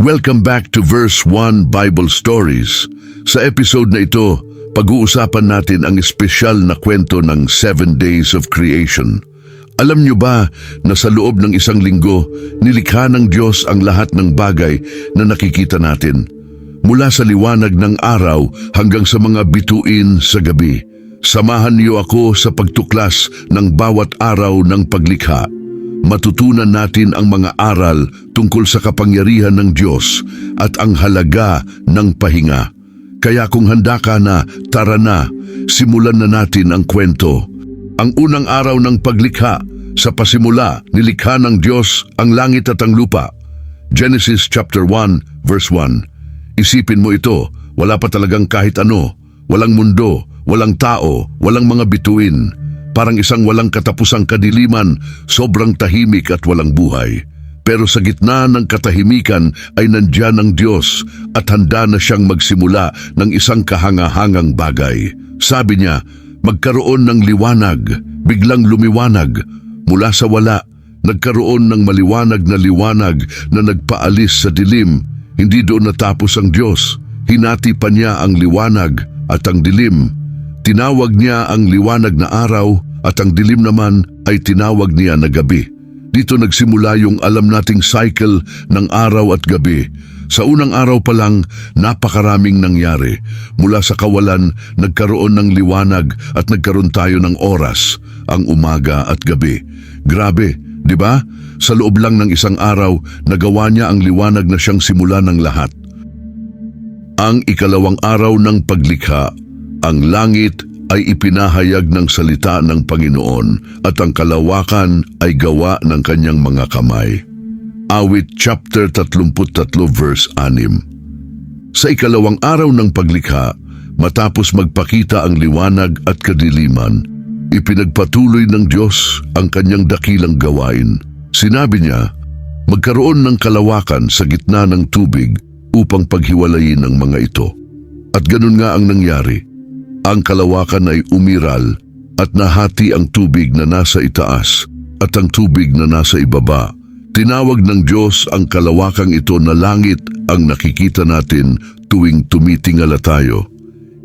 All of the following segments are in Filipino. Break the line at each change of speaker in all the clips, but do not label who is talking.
Welcome back to Verse 1 Bible Stories. Sa episode na ito, pag-uusapan natin ang espesyal na kwento ng 7 Days of Creation. Alam niyo ba na sa loob ng isang linggo, nilikha ng Diyos ang lahat ng bagay na nakikita natin? Mula sa liwanag ng araw hanggang sa mga bituin sa gabi. Samahan niyo ako sa pagtuklas ng bawat araw ng paglikha. Matutunan natin ang mga aral tungkol sa kapangyarihan ng Diyos at ang halaga ng pahinga. Kaya kung handa ka na, tara na, simulan na natin ang kwento. Ang unang araw ng paglikha, sa pasimula, nilikha ng Diyos ang langit at ang lupa. Genesis chapter 1 verse 1. Isipin mo ito, wala pa talagang kahit ano, walang mundo, walang tao, walang mga bituin. Parang isang walang katapusang kadiliman, sobrang tahimik at walang buhay. Pero sa gitna ng katahimikan ay nandiyan ang Diyos at handa na siyang magsimula ng isang kahangahangang bagay. Sabi niya, magkaroon ng liwanag, biglang lumiwanag. Mula sa wala, nagkaroon ng maliwanag na liwanag na nagpaalis sa dilim. Hindi doon natapos ang Diyos. Hinati pa niya ang liwanag at ang dilim. Tinawag niya ang liwanag na araw at ang dilim naman ay tinawag niya na gabi. Dito nagsimula yung alam nating cycle ng araw at gabi. Sa unang araw pa lang, napakaraming nangyari. Mula sa kawalan, nagkaroon ng liwanag at nagkaroon tayo ng oras, ang umaga at gabi. Grabe, di ba? Sa loob lang ng isang araw, nagawa niya ang liwanag na siyang simula ng lahat. Ang ikalawang araw ng paglikha, ang langit ay ipinahayag ng salita ng Panginoon at ang kalawakan ay gawa ng kanyang mga kamay. Awit chapter 33 verse 6. Sa ikalawang araw ng paglikha, matapos magpakita ang liwanag at kadiliman, ipinagpatuloy ng Diyos ang kanyang dakilang gawain. Sinabi niya, magkaroon ng kalawakan sa gitna ng tubig upang paghiwalayin ang mga ito. At ganun nga ang nangyari. Ang kalawakan ay umiral at nahati ang tubig na nasa itaas at ang tubig na nasa ibaba. Tinawag ng Diyos ang kalawakang ito na langit ang nakikita natin tuwing tumitingala tayo.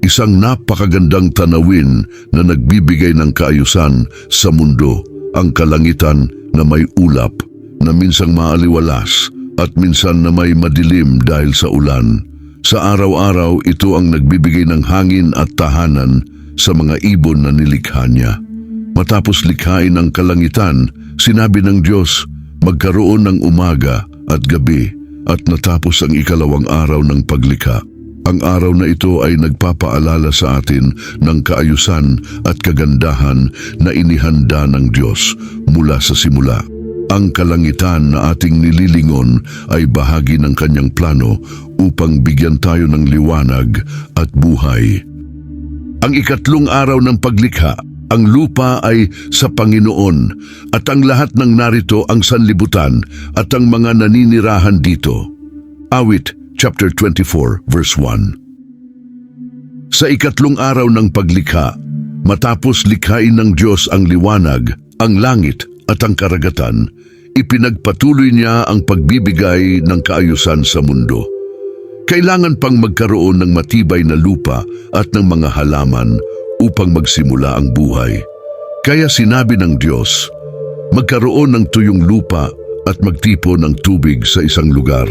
Isang napakagandang tanawin na nagbibigay ng kaayusan sa mundo, ang kalangitan na may ulap, na minsang maaliwalas at minsan na may madilim dahil sa ulan. Sa araw-araw, ito ang nagbibigay ng hangin at tahanan sa mga ibon na nilikha niya. Matapos likhain ang kalangitan, sinabi ng Diyos, magkaroon ng umaga at gabi at natapos ang ikalawang araw ng paglikha. Ang araw na ito ay nagpapaalala sa atin ng kaayusan at kagandahan na inihanda ng Diyos mula sa simula. Ang kalangitan na ating nililingon ay bahagi ng kanyang plano upang bigyan tayo ng liwanag at buhay. Ang ikatlong araw ng paglikha, ang lupa ay sa Panginoon at ang lahat ng narito ang sanlibutan at ang mga naninirahan dito. Awit chapter 24 verse 1. Sa ikatlong araw ng paglikha, matapos likhain ng Diyos ang liwanag, ang langit at ang karagatan, ipinagpatuloy niya ang pagbibigay ng kaayusan sa mundo. Kailangan pang magkaroon ng matibay na lupa at ng mga halaman upang magsimula ang buhay. Kaya sinabi ng Diyos, magkaroon ng tuyong lupa at magtipon ng tubig sa isang lugar.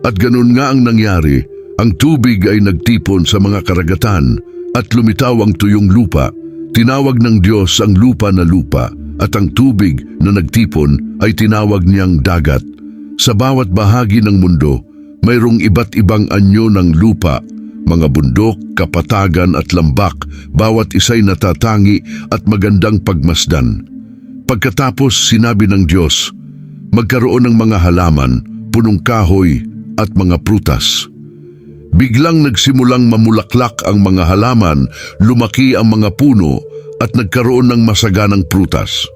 At ganun nga ang nangyari, ang tubig ay nagtipon sa mga karagatan at lumitaw ang tuyong lupa. Tinawag ng Diyos ang lupa na lupa at ang tubig na nagtipon ay tinawag niyang dagat. Sa bawat bahagi ng mundo, mayroong iba't ibang anyo ng lupa, mga bundok, kapatagan at lambak, bawat isa'y natatangi at magandang pagmasdan. Pagkatapos sinabi ng Diyos, magkaroon ng mga halaman, punong kahoy at mga prutas. Biglang nagsimulang mamulaklak ang mga halaman, lumaki ang mga puno at nagkaroon ng masaganang prutas.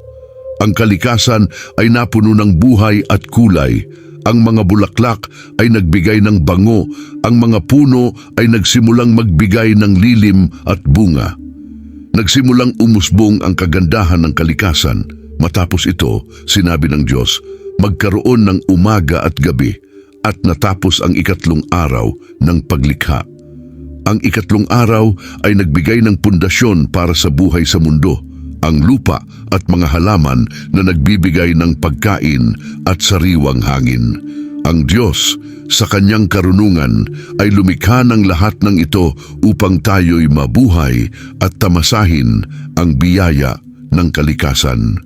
Ang kalikasan ay napuno ng buhay at kulay. Ang mga bulaklak ay nagbigay ng bango. Ang mga puno ay nagsimulang magbigay ng lilim at bunga. Nagsimulang umusbong ang kagandahan ng kalikasan. Matapos ito, sinabi ng Diyos, magkaroon ng umaga at gabi. at natapos ang ikatlong araw ng paglikha. Ang ikatlong araw ay nagbigay ng pundasyon para sa buhay sa mundo, ang lupa at mga halaman na nagbibigay ng pagkain at sariwang hangin. Ang Diyos, sa kanyang karunungan, ay lumikha ng lahat ng ito upang tayo'y mabuhay at tamasahin ang biyaya ng kalikasan.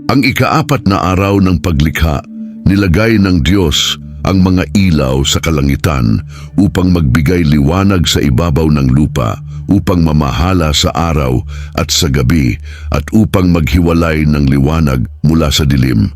Ang ikaapat na araw ng paglikha, nilagay ng Diyos ang mga ilaw sa kalangitan upang magbigay liwanag sa ibabaw ng lupa, upang mamahala sa araw at sa gabi, at upang maghiwalay ng liwanag mula sa dilim.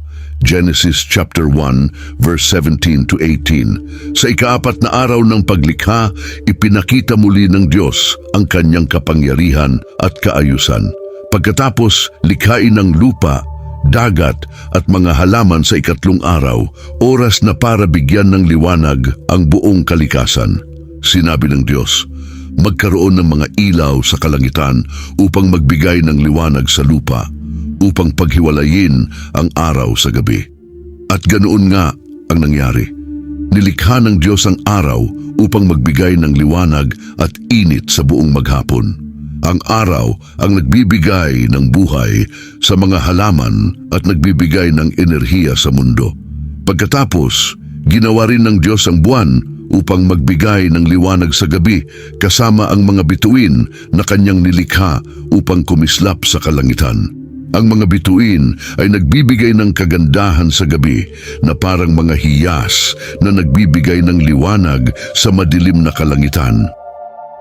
Genesis chapter 1 verse 17 to 18. Sa ikaapat na araw ng paglikha, ipinakita muli ng Diyos ang kanyang kapangyarihan at kaayusan. Pagkatapos likhain ng lupa, dagat at mga halaman sa ikatlong araw, oras na para bigyan ng liwanag ang buong kalikasan. Sinabi ng Diyos, magkaroon ng mga ilaw sa kalangitan upang magbigay ng liwanag sa lupa, upang paghiwalayin ang araw sa gabi. At ganoon nga ang nangyari. Nilikha ng Diyos ang araw upang magbigay ng liwanag at init sa buong maghapon. Ang araw ang nagbibigay ng buhay sa mga halaman at nagbibigay ng enerhiya sa mundo. Pagkatapos, ginawa rin ng Diyos ang buwan upang magbigay ng liwanag sa gabi, kasama ang mga bituin na kanyang nilikha upang kumislap sa kalangitan. Ang mga bituin ay nagbibigay ng kagandahan sa gabi na parang mga hiyas na nagbibigay ng liwanag sa madilim na kalangitan.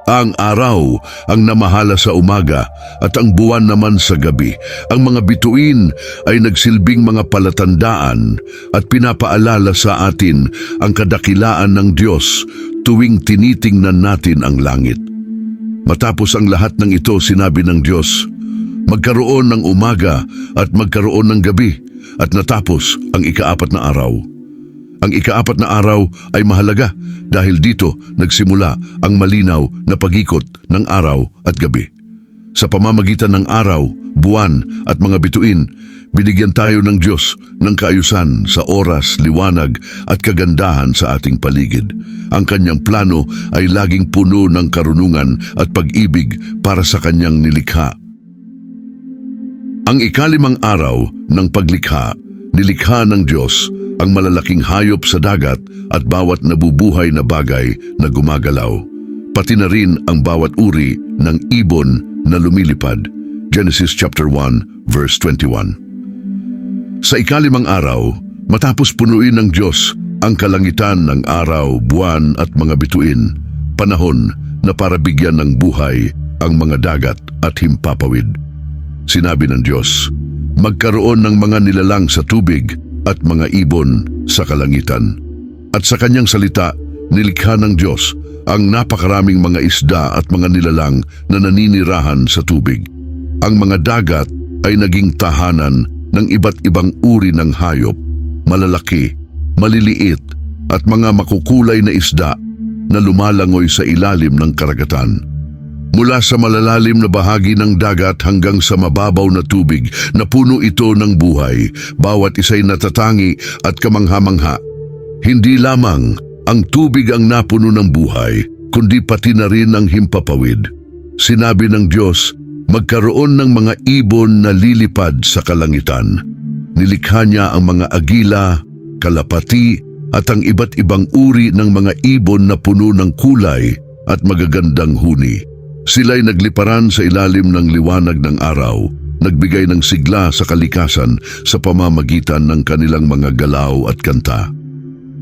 Ang araw ang namahala sa umaga at ang buwan naman sa gabi. Ang mga bituin ay nagsilbing mga palatandaan at pinapaalala sa atin ang kadakilaan ng Diyos tuwing tinitingnan natin ang langit. Matapos ang lahat ng ito, sinabi ng Diyos, magkaroon ng umaga at magkaroon ng gabi, at natapos ang ikaapat na araw. Ang ikaapat na araw ay mahalaga dahil dito nagsimula ang malinaw na pag-ikot ng araw at gabi. Sa pamamagitan ng araw, buwan at mga bituin, binigyan tayo ng Diyos ng kaayusan sa oras, liwanag at kagandahan sa ating paligid. Ang kanyang plano ay laging puno ng karunungan at pag-ibig para sa kanyang nilikha. Ang ikalimang araw ng paglikha, nilikha ng Diyos ang malalaking hayop sa dagat at bawat nabubuhay na bagay na gumagalaw, pati na rin ang bawat uri ng ibon na lumilipad. Genesis chapter 1 verse 21. Sa ikalimang araw, matapos punuin ng Diyos ang kalangitan ng araw, buwan at mga bituin, panahon na para bigyan ng buhay ang mga dagat at himpapawid. Sinabi ng Diyos, magkaroon ng mga nilalang sa tubig at mga ibon sa kalangitan. At sa kanyang salita, nilikha ng Diyos ang napakaraming mga isda at mga nilalang na naninirahan sa tubig. Ang mga dagat ay naging tahanan ng iba't ibang uri ng hayop, malalaki, maliliit at mga makukulay na isda na lumalangoy sa ilalim ng karagatan. Mula sa malalalim na bahagi ng dagat hanggang sa mababaw na tubig na puno ito ng buhay, bawat isa'y natatangi at kamangha-mangha. Hindi lamang ang tubig ang napuno ng buhay, kundi pati na rin ang himpapawid. Sinabi ng Diyos, magkaroon ng mga ibon na lilipad sa kalangitan. Nilikha niya ang mga agila, kalapati at ang iba't ibang uri ng mga ibon na puno ng kulay at magagandang huni. Sila'y nagliparan sa ilalim ng liwanag ng araw, nagbigay ng sigla sa kalikasan sa pamamagitan ng kanilang mga galaw at kanta.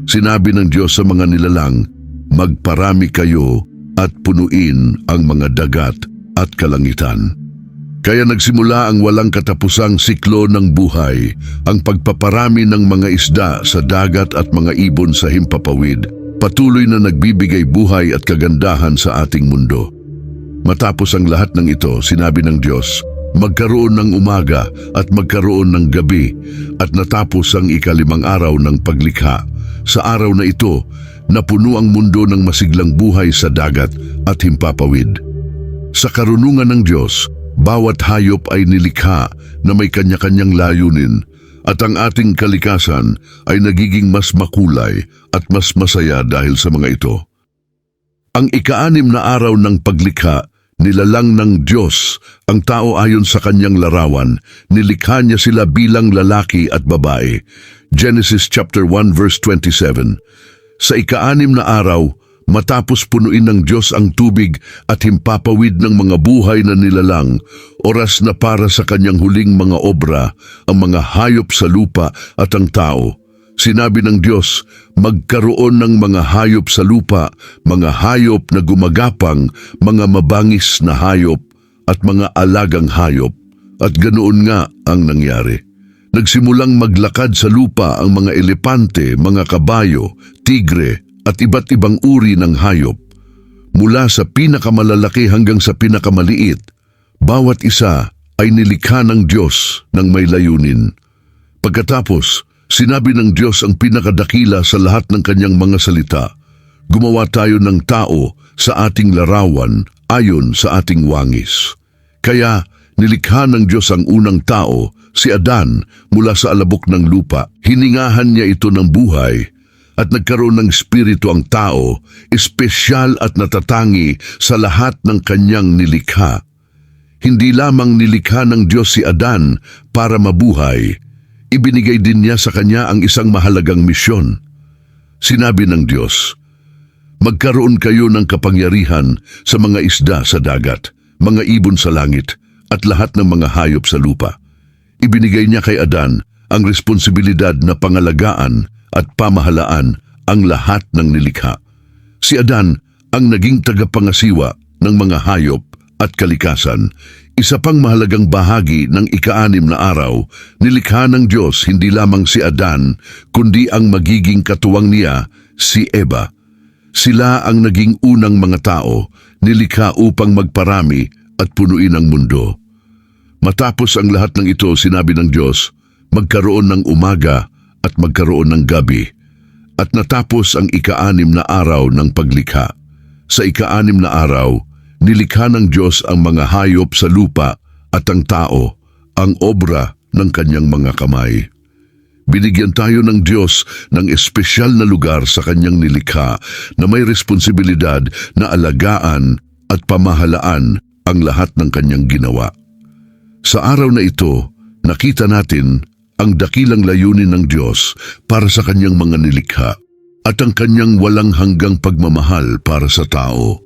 Sinabi ng Diyos sa mga nilalang, magparami kayo at punuin ang mga dagat at kalangitan. Kaya nagsimula ang walang katapusang siklo ng buhay, ang pagpaparami ng mga isda sa dagat at mga ibon sa himpapawid, patuloy na nagbibigay buhay at kagandahan sa ating mundo. Matapos ang lahat ng ito, sinabi ng Diyos, magkaroon ng umaga at magkaroon ng gabi, at natapos ang ikalimang araw ng paglikha. Sa araw na ito, napuno ang mundo ng masiglang buhay sa dagat at himpapawid. Sa karunungan ng Diyos, bawat hayop ay nilikha na may kanya-kanyang layunin. at ang ating kalikasan ay nagiging mas makulay at mas masaya dahil sa mga ito. Ang ika-6 na araw ng paglikha, nilalang ng Diyos ang tao ayon sa kanyang larawan. Nilikha niya sila bilang lalaki at babae. Genesis chapter 1 verse 27. Sa ika-6 na araw, matapos punuin ng Diyos ang tubig at himpapawid ng mga buhay na nilalang, oras na para sa kanyang huling mga obra, ang mga hayop sa lupa at ang tao. Sinabi ng Diyos, magkaroon ng mga hayop sa lupa, mga hayop na gumagapang, mga mabangis na hayop, at mga alagang hayop. At ganoon nga ang nangyari. Nagsimulang maglakad sa lupa ang mga elepante, mga kabayo, tigre, at iba't ibang uri ng hayop. Mula sa pinakamalalaki hanggang sa pinakamaliit, bawat isa ay nilikha ng Diyos ng may layunin. Pagkatapos, sinabi ng Diyos ang pinakadakila sa lahat ng kanyang mga salita, gumawa tayo ng tao sa ating larawan ayon sa ating wangis. Kaya nilikha ng Diyos ang unang tao, si Adan, mula sa alabok ng lupa. Hiningahan niya ito ng buhay at nagkaroon ng espiritu ang tao, espesyal at natatangi sa lahat ng kanyang nilikha. Hindi lamang nilikha ng Diyos si Adan para mabuhay, ibinigay din niya sa kanya ang isang mahalagang misyon. Sinabi ng Diyos, magkaroon kayo ng kapangyarihan sa mga isda sa dagat, mga ibon sa langit, at lahat ng mga hayop sa lupa. Ibinigay niya kay Adan ang responsibilidad na pangalagaan at pamahalaan ang lahat ng nilikha. Si Adan ang naging tagapangasiwa ng mga hayop at kalikasan. Isa pang mahalagang bahagi ng ika-6 na araw, nilikha ng Diyos hindi lamang si Adan, kundi ang magiging katuwang niya, si Eva. Sila ang naging unang mga tao, nilikha upang magparami at punuin ang mundo. Matapos ang lahat ng ito, sinabi ng Diyos, magkaroon ng umaga at magkaroon ng gabi. At natapos ang ika-6 na araw ng paglikha. Sa ika-6 na araw, nilikha ng Diyos ang mga hayop sa lupa at ang tao, ang obra ng kanyang mga kamay. Binigyan tayo ng Diyos ng espesyal na lugar sa kanyang nilikha na may responsibilidad na alagaan at pamahalaan ang lahat ng kanyang ginawa. Sa araw na ito, nakita natin ang dakilang layunin ng Diyos para sa kanyang mga nilikha at ang kanyang walang hanggang pagmamahal para sa tao.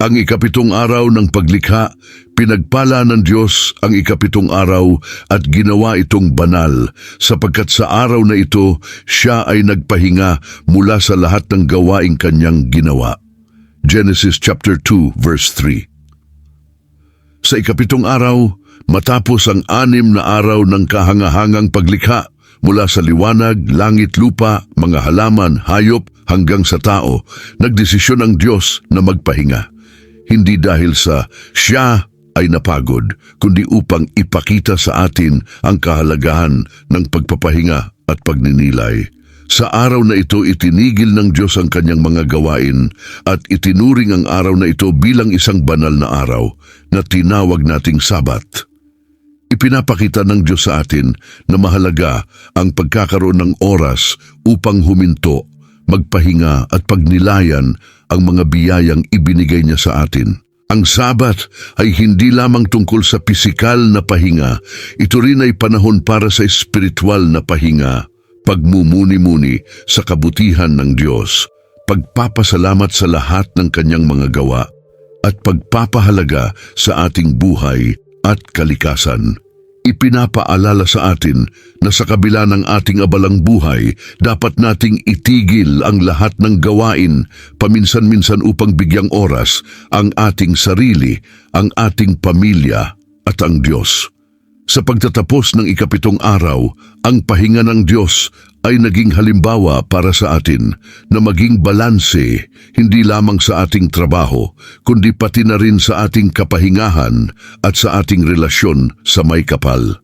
Ang ika-7 araw ng paglikha, pinagpala ng Diyos ang ika-7 araw at ginawa itong banal, sapagkat sa araw na ito, siya ay nagpahinga mula sa lahat ng gawaing kanyang ginawa. Genesis chapter 2 verse 3. Sa ika-7 araw, matapos ang 6 na araw ng kahangahangang paglikha, mula sa liwanag, langit, lupa, mga halaman, hayop, hanggang sa tao, nagdesisyon ang Diyos na magpahinga. Hindi dahil sa siya ay napagod, kundi upang ipakita sa atin ang kahalagahan ng pagpapahinga at pagninilay. Sa araw na ito, itinigil ng Diyos ang kanyang mga gawain at itinuring ang araw na ito bilang isang banal na araw na tinawag nating Sabat. Ipinapakita ng Diyos sa atin na mahalaga ang pagkakaroon ng oras upang huminto, magpahinga at pagnilayan ang mga biyayang ibinigay niya sa atin. Ang Sabat ay hindi lamang tungkol sa pisikal na pahinga, ito rin ay panahon para sa espiritual na pahinga, pagmumuni-muni sa kabutihan ng Diyos, pagpapasalamat sa lahat ng kanyang mga gawa, at pagpapahalaga sa ating buhay at kalikasan. Ipinapaalala sa atin na sa kabila ng ating abalang buhay, dapat nating itigil ang lahat ng gawain paminsan-minsan upang bigyang oras ang ating sarili, ang ating pamilya at ang Diyos. Sa pagtatapos ng ika-7 araw, ang pahinga ng Diyos ay naging halimbawa para sa atin na maging balanse hindi lamang sa ating trabaho, kundi pati na rin sa ating kapahingahan at sa ating relasyon sa may kapal.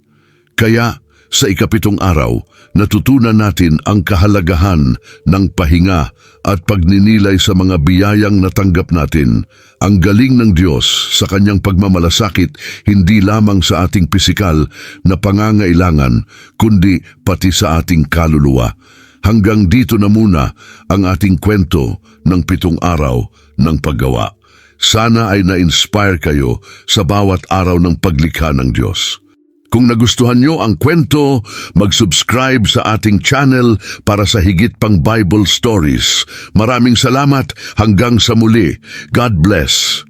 Kaya, Sa ikapitong araw, natutunan natin ang kahalagahan ng pahinga at pagninilay sa mga biyayang natanggap natin. Ang galing ng Diyos sa kanyang pagmamalasakit hindi lamang sa ating pisikal na pangangailangan, kundi pati sa ating kaluluwa. Hanggang dito na muna ang ating kwento ng 7 araw ng paggawa. Sana ay na-inspire kayo sa bawat araw ng paglikha ng Diyos. Kung nagustuhan nyo ang kwento, mag-subscribe sa ating channel para sa higit pang Bible stories. Maraming salamat, hanggang sa muli. God bless.